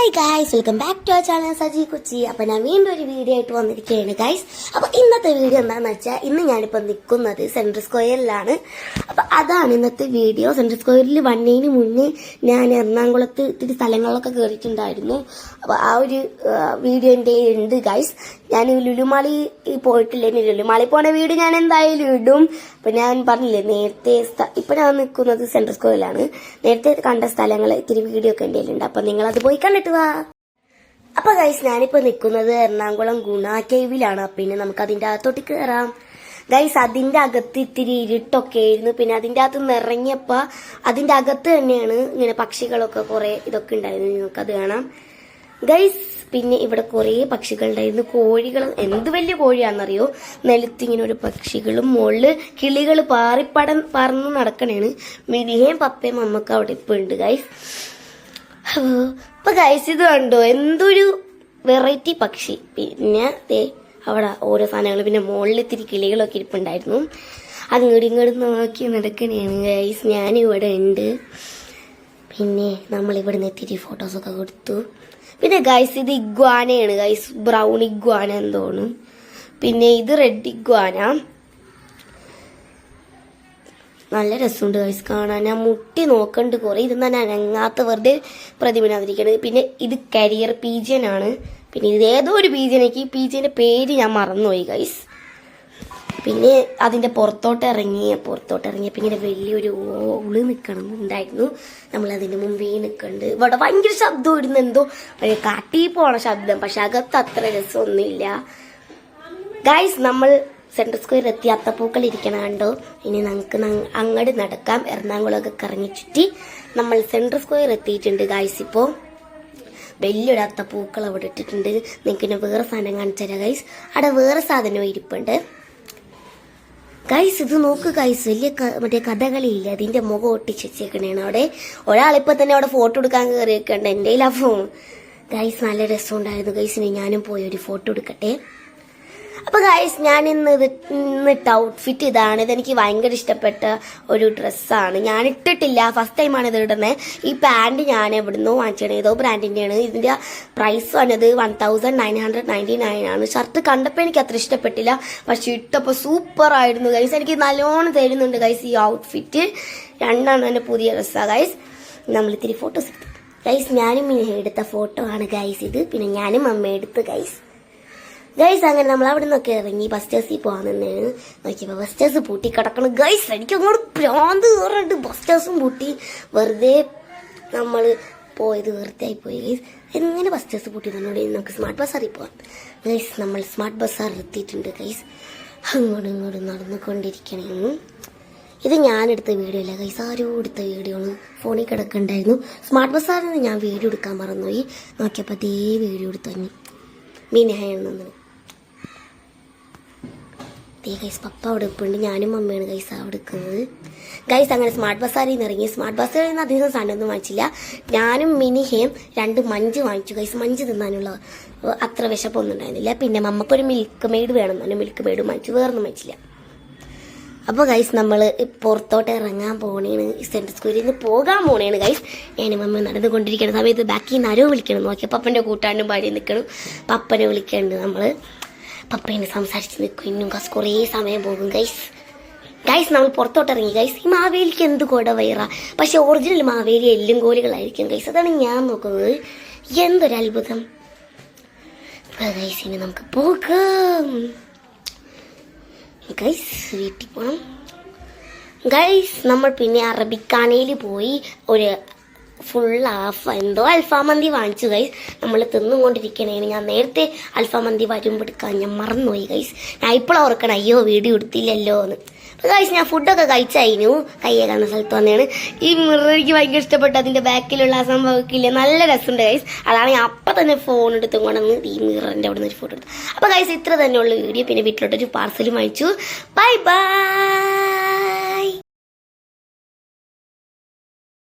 Hi guys, welcome back to our channel Saji Kochi. അപ്പൊ ഞാൻ വീണ്ടും ഒരു വീഡിയോ ആയിട്ട് വന്നിരിക്കുകയാണ് ഗായ്സ്. അപ്പൊ ഇന്നത്തെ വീഡിയോ എന്താണെന്ന് വെച്ചാൽ, ഇന്ന് ഞാനിപ്പോ നിൽക്കുന്നത് സെൻട്രൽ സ്ക്വയറിലാണ്. അപ്പൊ അതാണ് ഇന്നത്തെ വീഡിയോ. സെൻട്രൽ സ്ക്വയറിൽ വന്നതിന് മുന്നേ ഞാൻ എറണാകുളത്ത് ഇത്തിരി സ്ഥലങ്ങളിലൊക്കെ കയറിയിട്ടുണ്ടായിരുന്നു. അപ്പൊ ആ ഒരു വീഡിയോ എൻ്റെ ഉണ്ട് ഗായ്സ്. ഞാൻ ലുലുമാളി പോയിട്ടില്ലേ, ലുലുമാളി പോണ വീഡിയോ ഞാൻ എന്തായാലും ഇടും. അപ്പൊ ഞാൻ പറഞ്ഞില്ലേ നേരത്തെ, ഇപ്പൊ ഞാൻ നിൽക്കുന്നത് സെൻട്രൽ സ്ക്വയറിലാണ്. നേരത്തെ കണ്ട സ്ഥലങ്ങൾ ഇത്തിരി വീഡിയോ ഒക്കെ എൻ്റെ ഉണ്ട്. അപ്പൊ നിങ്ങൾ അത് പോയി കണ്ടിട്ട് വാ. അപ്പൊ ഗൈസ്, ഞാനിപ്പോ നിൽക്കുന്നത് എറണാകുളം ഗുണ കേവിലാണ്. പിന്നെ നമുക്ക് അതിന്റെ അകത്തോട്ട് കയറാം ഗൈസ്. അതിന്റെ അകത്ത് ഇത്തിരി ഇരുട്ടൊക്കെ ആയിരുന്നു. പിന്നെ അതിന്റെ അകത്ത് നിറങ്ങിയപ്പോ അതിന്റെ അകത്ത് തന്നെയാണ് ഇങ്ങനെ പക്ഷികളൊക്കെ കുറെ ഇതൊക്കെ ഉണ്ടായിരുന്നു. നിങ്ങൾക്കത് കാണാം ഗൈസ്. പിന്നെ ഇവിടെ കുറെ പക്ഷികളുണ്ടായിരുന്നു. കോഴികൾ, എന്ത് വലിയ കോഴിയാണെന്നറിയോ, നിലത്തിങ്ങനെ ഒരു പക്ഷികളും മുകളില് കിളികൾ പറന്ന് നടക്കണേണ്. മിനിയും പപ്പയും അമ്മക്ക് അവിടെ ഇപ്പൊ ഉണ്ട് ഗൈസ്. അപ്പൊ ഗൈസ്, ഇത് കണ്ടോ, എന്തൊരു വെറൈറ്റി പക്ഷി. പിന്നെ അവിടെ ഓരോ സാധനങ്ങൾ, പിന്നെ മുകളിൽ ഇത്തിരി കിളികളൊക്കെ ഇരിപ്പുണ്ടായിരുന്നു. അങ്ങോട്ടും ഇങ്ങോട്ടും നോക്കി നടക്കണേണ് ഗൈസ്. ഞാനിവിടെ ഉണ്ട്. പിന്നെ നമ്മളിവിടുന്ന് ഇത്തിരി ഫോട്ടോസൊക്കെ കൊടുത്തു. പിന്നെ ഗൈസ്, ഇത് ഇഗ്വാനയാണ് ഗൈസ്, ബ്രൗൺ ഇഗ്വാന എന്തോന്ന്. പിന്നെ ഇത് റെഡ് ഇഗ്വാന. നല്ല രസമുണ്ട് ഗൈസ് കാണാൻ. ഞാൻ മുട്ടി നോക്കണ്ട് കുറെ. ഇതെന്നാ ഞാൻ അനങ്ങാത്ത വെറുതെ പ്രതിമനാതിരിക്കണത്. പിന്നെ ഇത് കരിയർ പീജിയൻ ആണ്. പിന്നെ ഇത് ഏതോ ഒരു പീജിയൻ, എനിക്ക് ഈ പീജിയന്റെ പേര് ഞാൻ മറന്നുപോയി ഗൈസ്. പിന്നെ അതിന്റെ പുറത്തോട്ട് ഇറങ്ങിയപ്പോ ഇങ്ങനെ വലിയൊരു ഓള് നിൽക്കണമെന്നുണ്ടായിരുന്നു. നമ്മൾ അതിന്റെ മുമ്പേ നിൽക്കണ്ട്. ഇവിടെ ഭയങ്കര ശബ്ദം ഇടുന്ന, എന്തോ കാട്ടി പോണ ശബ്ദം. പക്ഷെ അകത്ത് അത്ര രസമൊന്നുമില്ല ഗൈസ്. നമ്മൾ സെൻട്രൽ സ്ക്വയർ എത്തി. അത്തപ്പൂക്കൾ ഇരിക്കണ കണ്ടോ. ഇനി നമുക്ക് അങ്ങോട്ട് നടക്കാം. എറണാകുളമൊക്കെ കറങ്ങി ചുറ്റി നമ്മൾ സെൻട്രൽ സ്ക്വയർ എത്തിയിട്ടുണ്ട് ഗൈസ്. ഇപ്പോ വലിയൊരു അത്തപ്പൂക്കൾ അവിടെ ഇട്ടിട്ടുണ്ട്. നിങ്ങൾക്ക് വേറെ സാധനം കാണിച്ചു തരാം ഗൈസ്. അവിടെ വേറെ സാധനവും ഇരിപ്പുണ്ട് ഗൈസ്. ഇത് നോക്ക് ഗൈസ്, വലിയ മറ്റേ കഥകളിയില്ല, അതിന്റെ മുഖം ഒട്ടിച്ച് വെച്ചേക്കണേണ് അവിടെ. ഒരാളിപ്പോ തന്നെ അവിടെ ഫോട്ടോ എടുക്കാൻ കയറി വെക്കണ്ട. എൻ്റെ ആ ഫോൺ ഗൈസ്. നല്ല രസമുണ്ടായിരുന്നു ഗൈസിന്. ഞാനും പോയി ഒരു ഫോട്ടോ എടുക്കട്ടെ. അപ്പൊ ഗൈസ്, ഞാൻ ഇന്നിട്ട ഔട്ട്ഫിറ്റ് ഇതാണ്. ഇതെനിക്ക് ഭയങ്കര ഇഷ്ടപ്പെട്ട ഒരു ഡ്രസ്സാണ്. ഞാൻ ഇട്ടിട്ടില്ല, ഫസ്റ്റ് ടൈമാണ് ഇത് ഇടുന്നത്. ഈ പാന്റ് ഞാൻ എവിടുന്നോ വാങ്ങിച്ചത്, ഏതോ ബ്രാൻഡിന്റെയാണ്. ഇതിന്റെ പ്രൈസ് വന്നത് 1999 ആണ്. ഷർട്ട് കണ്ടപ്പോൾ എനിക്ക് അത്ര ഇഷ്ടപ്പെട്ടില്ല, പക്ഷെ ഇട്ടപ്പോൾ സൂപ്പർ ആയിരുന്നു ഗൈസ്. എനിക്ക് നല്ലോണം തരുന്നുണ്ട് ഗൈസ് ഈ ഔട്ട്ഫിറ്റ്. രണ്ടാണ് എന്റെ പുതിയ ഡ്രസ്സാണ് ഗൈസ്. നമ്മൾ ഇത്തിരി ഫോട്ടോസ് എടുത്തു ഗൈസ്. ഞാനും എടുത്ത ഫോട്ടോ ആണ് ഗൈസ് ഇത്. പിന്നെ ഞാനും അമ്മ എടുത്ത് ഗൈസ്. അങ്ങനെ നമ്മൾ അവിടെ നിന്നൊക്കെ ഇറങ്ങി ബസ്റ്റേഴ്സിൽ പോകാൻ തന്നെയാണ് നോക്കിയപ്പോൾ ബസ്റ്റേഴ്സ് പൂട്ടി കിടക്കണം ഗൈസ്. എനിക്ക് അങ്ങോട്ട് പ്രാന്ത് കയറിട്ട് ബസ്റ്റേഴ്സും പൂട്ടി. വെറുതെ നമ്മൾ പോയത് വെറുതെ ആയി പോയി ഗൈസ്. എങ്ങനെ ബസ്റ്റേഴ്സ് പൂട്ടി തന്നോട് നമുക്ക് സ്മാർട്ട് ബസാറിൽ പോകാം ഗൈസ്. നമ്മൾ സ്മാർട്ട് ബസാർ എത്തിയിട്ടുണ്ട് ഗൈസ്. അങ്ങോട്ടും ഇങ്ങോട്ടും നടന്നുകൊണ്ടിരിക്കണേ. ഇത് ഞാനെടുത്ത വീഡിയോ അല്ല ഗൈസ്, ആരും എടുത്ത വീഡിയോ ആണ്. ഫോണിൽ കിടക്കണ്ടായിരുന്നു. സ്മാർട്ട് ബസാറിൽ നിന്ന് ഞാൻ വീഡിയോ എടുക്കാൻ മറന്നുപോയി. നോക്കിയപ്പോൾ അതേ വീഡിയോ എടുത്തു തന്നെ മീനഹാണെന്ന് ഗൈസ്. പപ്പ അവിടെ ഇപ്പുണ്ട്, ഞാനും അമ്മയാണ് ഗൈസ് അവിടെ എടുക്കുന്നത് ഗൈസ്. അങ്ങനെ സ്മാർട്ട് ബസാറിൽ നിന്ന് ഇറങ്ങി. സ്മാർട്ട് ബസാറിൽ നിന്ന് അധികം സാധനമൊന്നും വാങ്ങിച്ചില്ല. ഞാനും മിനിഹയും 2 മഞ്ച് വാങ്ങിച്ചു ഗൈസ്. മഞ്ച് തിന്നാനുള്ള അത്ര വിശപ്പൊന്നും ഉണ്ടായിരുന്നില്ല. പിന്നെ മമ്മക്കൊരു മിൽക്ക് മെയ്ഡ് വേണം, മിൽക്ക് മെയ്ഡ് വാങ്ങിച്ചു. വേറൊന്നും വാങ്ങിച്ചില്ല. അപ്പോൾ ഗൈസ്, നമ്മൾ പുറത്തോട്ട് ഇറങ്ങാൻ പോണേണ്. സെൻട്രൽ സ്ക്വയറിൽ നിന്ന് പോകാൻ പോണേണ് ഗൈസ്. ഞാനും മമ്മ നടന്നുകൊണ്ടിരിക്കുന്ന സമയത്ത് ബാക്കിൽ നിന്ന് ആരോ വിളിക്കണം. നോക്കിയാൽ പപ്പൻ്റെ കൂട്ടാണ്ടും ഭാര്യ നിൽക്കണം. പപ്പനെ വിളിക്കേണ്ടത് നമ്മൾ. പപ്പേനെ സംസാരിച്ച് നിൽക്കും. ഇന്നും കുറേ സമയം പോകും ഗൈസ്. നമ്മൾ പുറത്തോട്ട് ഇറങ്ങി ഗൈസ്. ഈ മാവേലിക്ക് എന്ത് കൊടവയറ, പക്ഷെ ഒറിജിനൽ മാവേലി എല്ലും കോലുകളായിരിക്കും ഗൈസ്. അതാണ് ഞാൻ നോക്കുന്നത്. എന്തൊരു അത്ഭുതം ഗൈസ്. ഇനി നമുക്ക് പോകാം ഗൈസ്. വീട്ടിൽ പോകണം ഗൈസ്. നമ്മൾ പിന്നെ അറബിക്കാനയിൽ പോയി ഒരു ഫുൾ എന്തോ അൽഫാം മന്തി വാങ്ങിച്ചു ഗൈസ്. നമ്മൾ തിന്നുകൊണ്ടിരിക്കണേന്. ഞാൻ നേരത്തെ അൽഫാം മന്തി വരുമ്പോൾ എടുക്കാൻ ഞാൻ മറന്നുപോയി ഗൈസ്. ഞാൻ ഇപ്പോഴും ഓർക്കണം, അയ്യോ വീഡിയോ എടുത്തില്ലല്ലോ എന്ന്. ഗൈസ്, ഞാൻ ഫുഡൊക്കെ കഴിച്ചായിരുന്നു. കയ്യെ കാണുന്ന സ്ഥലത്ത് വന്നതാണ്. ഈ മിറർ എനിക്ക് ഭയങ്കര ഇഷ്ടപ്പെട്ടു. അതിന്റെ ബാക്കിലുള്ള ആ സംഭവമൊക്കെ നല്ല രസമുണ്ട് ഗൈസ്. അതാണ് ഞാൻ അപ്പം തന്നെ ഫോൺ എടുത്തും കൊണ്ടുവന്ന് ഈ മിററിന്റെ അവിടെ നിന്ന് ഒരു ഫോട്ടോ എടുത്തു. അപ്പൊ ഗൈസ്, ഇത്ര തന്നെയുള്ള വീഡിയോ. പിന്നെ വീട്ടിലോട്ടൊരു പാർസലും അയച്ചു. Bye bye.